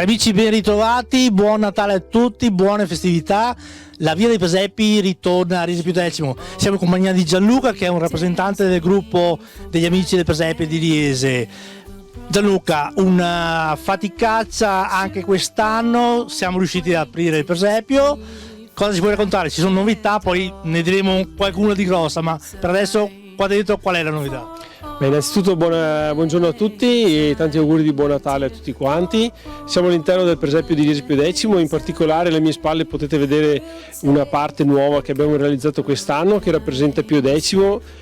Amici, ben ritrovati, buon Natale a tutti, buone festività. La Via dei Presepi ritorna a Riese Pio X. Siamo in compagnia di Gianluca, che è un rappresentante del gruppo degli Amici del Presepe di Riese. Gianluca, una faticaccia anche quest'anno, siamo riusciti ad aprire il presepio. Cosa ci puoi raccontare? Ci sono novità, poi ne diremo qualcuna di grossa, ma per adesso qua dentro qual è la novità? Beh, innanzitutto buongiorno a tutti e tanti auguri di buon Natale a tutti quanti. Siamo all'interno del presepio di Riese Pio X, in particolare alle mie spalle potete vedere una parte nuova che abbiamo realizzato quest'anno che rappresenta Pio X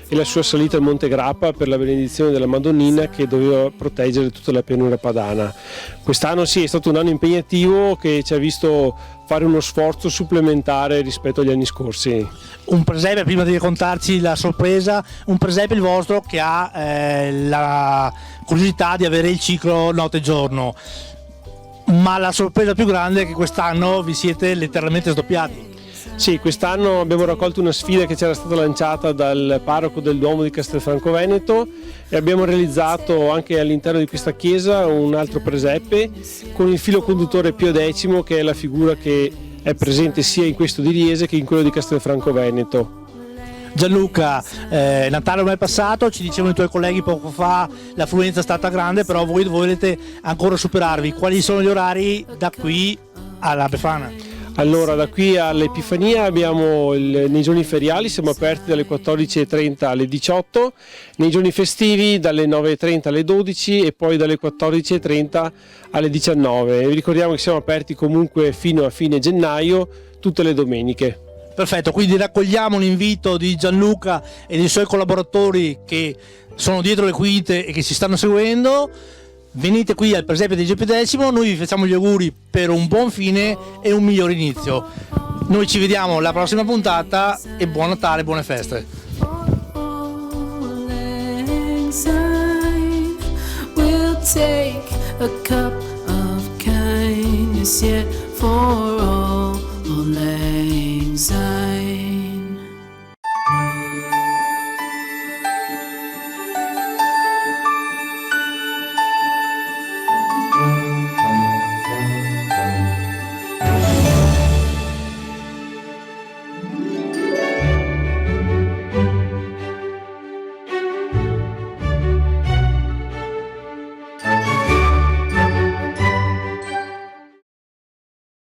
e la sua salita al Monte Grappa per la benedizione della Madonnina che doveva proteggere tutta la pianura padana. Quest'anno sì, è stato un anno impegnativo che ci ha visto fare uno sforzo supplementare rispetto agli anni scorsi. Un presepe, prima di raccontarci la sorpresa, un presepe il vostro che ha la curiosità di avere il ciclo notte e giorno, ma la sorpresa più grande è che quest'anno vi siete letteralmente sdoppiati. Sì, quest'anno abbiamo raccolto una sfida che ci era stata lanciata dal parroco del Duomo di Castelfranco Veneto e abbiamo realizzato anche all'interno di questa chiesa un altro presepe con il filo conduttore Pio X, che è la figura che è presente sia in questo di Riese che in quello di Castelfranco Veneto. Gianluca, Natale ormai è passato, ci dicevano i tuoi colleghi poco fa, l'affluenza è stata grande, però voi volete ancora superarvi. Quali sono gli orari da qui alla Befana? Allora, da qui all'Epifania abbiamo nei giorni feriali siamo aperti dalle 14:30 alle 18, nei giorni festivi dalle 9:30 alle 12 e poi dalle 14:30 alle 19. Vi ricordiamo che siamo aperti comunque fino a fine gennaio, tutte le domeniche. Perfetto, quindi raccogliamo l'invito di Gianluca e dei suoi collaboratori che sono dietro le quinte e che ci stanno seguendo. Venite qui al presepio di Riese Pio X, noi vi facciamo gli auguri per un buon fine e un miglior inizio. Noi ci vediamo alla prossima puntata e buon Natale, buone feste. We'll